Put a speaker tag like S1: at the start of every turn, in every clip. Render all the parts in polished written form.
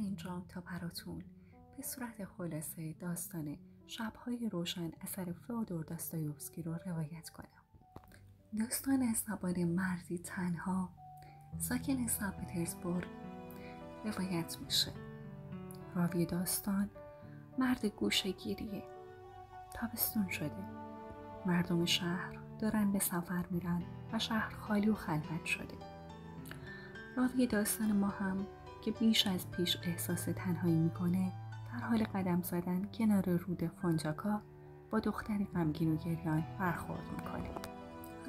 S1: اینجا تا براتون به صورت خلاصه داستان شب‌های روشن اثر فئودور داستایوفسکی رو روایت کنم. داستان از زبان مردی تنها ساکن سن پترزبورگ روایت میشه. راوی داستان مرد گوشه‌گیریه. تابستون شده. مردم شهر دارن به سفر میرن و شهر خالی و خلوت شده. راوی داستان ما هم که بیش از پیش احساس تنهایی میکنه در حال قدم زدن کنار رود فونجاکا با دختری غمگین و گریان برخورد میکنه.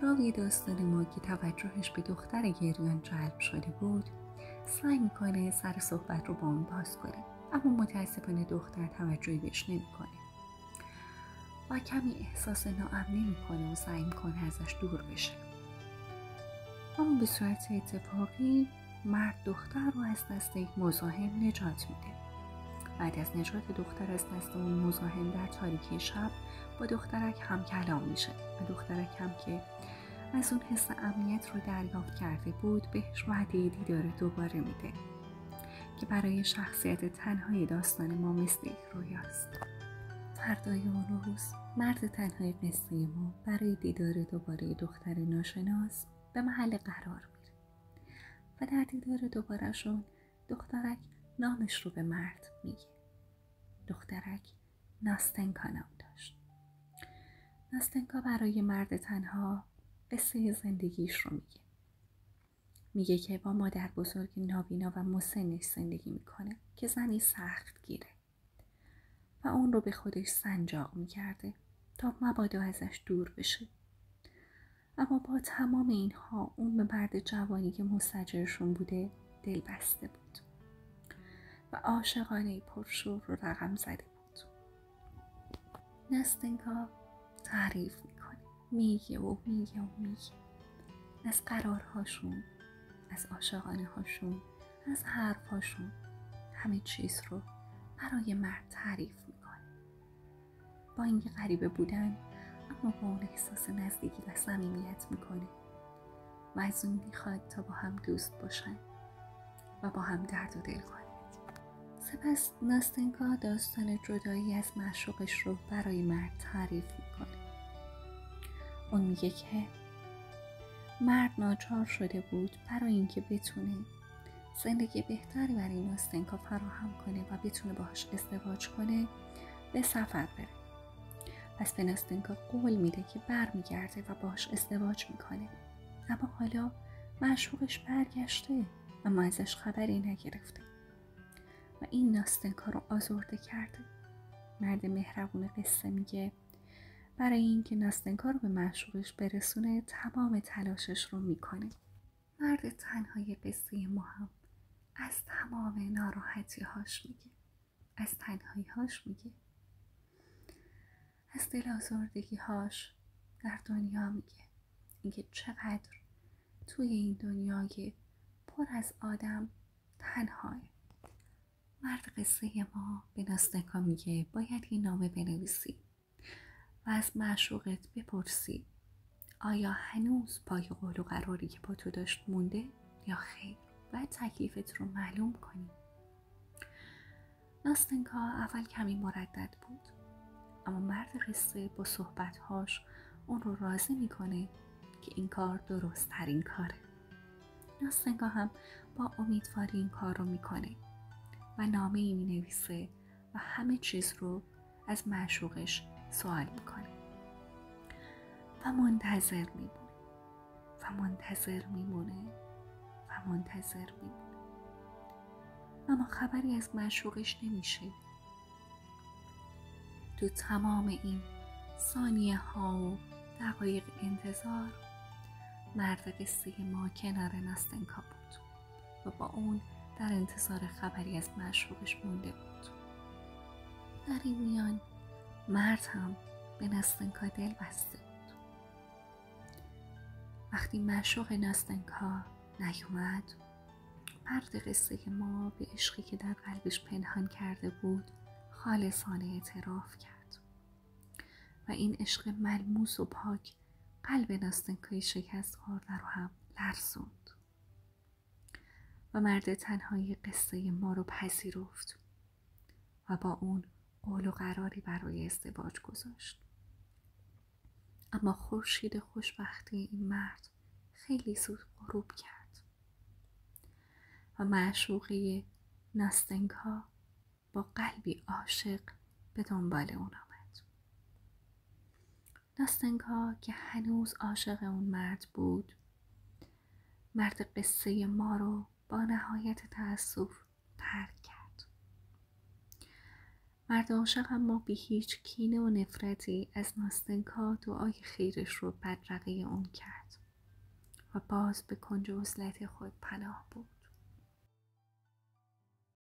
S1: راوی داستان ما که توجهش به دختر گریان جلب شده بود سعی میکنه سر صحبت رو با اون باز کنه، اما متاسفانه دختر توجهی بهش نمیکنه و کمی احساس ناامنی میکنه و سعی میکنه ازش دور بشه. اما به صورت اتفاقی مرد دختر رو از دست یک مزاحم نجات میده. بعد از نجات دختر از دست اون مزاحم در تاریکی شب با دخترک هم کلام میشه و دخترک هم که از اون حس امنیت رو دریافت کرده بود بهش وعده دیدار دوباره میده که برای شخصیت تنهای داستان ما مثل یک رویاست. فردای اون روز مرد تنهای قصه ما برای دیدار دوباره دختر ناشناس به محل قرار میره و در دیدار دوبارهشون دخترک نامش رو به مرد میگه. دخترک ناستنکا نام داشت. ناستنکا برای مرد تنها قصه زندگیش رو میگه که با مادر بزرگ نابینا و مسنش زندگی میکنه که زنی سخت گیره و اون رو به خودش سنجاق میکرده تا مبادا ازش دور بشه. اما با تمام اینها اون به مرد جوانی که مستاجرشون بوده دل بسته بود و عاشقانه پرشور رو رقم زده بود. ناستنکا تعریف میکنه، میگه از قرارهاشون، از عاشقانه هاشون، از حرفهاشون، همه چیز رو برای مرد تعریف میکنه. با اینکه غریبه بودن اما با اون احساس نزدیکی و صمیمیت میکنه و از اون میخواد تا با هم دوست باشن و با هم درد و دل کنند. سپس ناستنکا داستان جدایی از معشوقش رو برای مرد تعریف میکنه. اون میگه که مرد ناچار شده بود برای اینکه بتونه زندگی بهتری برای ناستنکا فراهم کنه و بتونه باهاش ازدواج کنه به سفر بره. پس به ناستنکا قول میده که برمیگرده و باهاش ازدواج میکنه. اما حالا معشوقش برگشته اما ازش خبری نگرفته و این ناستنکا رو آزرده کرده. مرد مهربون قصه میگه برای اینکه ناستنکا رو به معشوقش برسونه تمام تلاشش رو میکنه. مرد تنهای قصه ما هم از تمام ناراحتی هاش میگه، از تنهایی هاش میگه، از دل آزردگی هاش در دنیا میگه، اینکه چقدر توی این دنیای پر از آدم تنهاه. مرد قصه ما به ناستنکا میگه باید این نامه بنویسی و از معشوقت بپرسی آیا هنوز پای قول و قراری که با تو داشت مونده یا خیر، باید تکلیفت رو معلوم کنی. ناستنکا اول کمی مردد بود اما مرد قصه با صحبتهاش اون رو راضی میکنه که این کار درست ترین کاره. ناستنکا هم با امیدواری این کار رو میکنه و نامه ای مینویسه و همه چیز رو از معشوقش سوال میکنه و منتظر میمونه اما خبری از معشوقش نمیشه. تو تمام این ثانیه ها و دقایق انتظار مرد قصه ما کنار ناستنکا بود و با اون در انتظار خبری از معشوقش مونده بود. در این میان مرد هم به ناستنکا دل بسته بود. وقتی معشوق ناستنکا نیومد مرد قصه ما به عشقی که در قلبش پنهان کرده بود خالصانه اعتراف کرد و این عشق ملموس و پاک قلب ناستنکای شکست خورده رو هم لرزوند و مرد تنهایی قصه ما رو پذیرفت و با اون قول و قراری برای ازدواج گذاشت. اما خورشید خوشبختی این مرد خیلی زود غروب کرد و معشوقه ناستنکا با قلبی عاشق به دنبال اون آمد. ناستنکا که هنوز عاشق اون مرد بود، مرد قصه ما رو با نهایت تأسف ترک کرد. مرد عاشق اما بی هیچ کینه و نفرتی از ناستنکا دعای خیرش رو بدرقه اون کرد و باز به کنج عزلت خود پناه برد.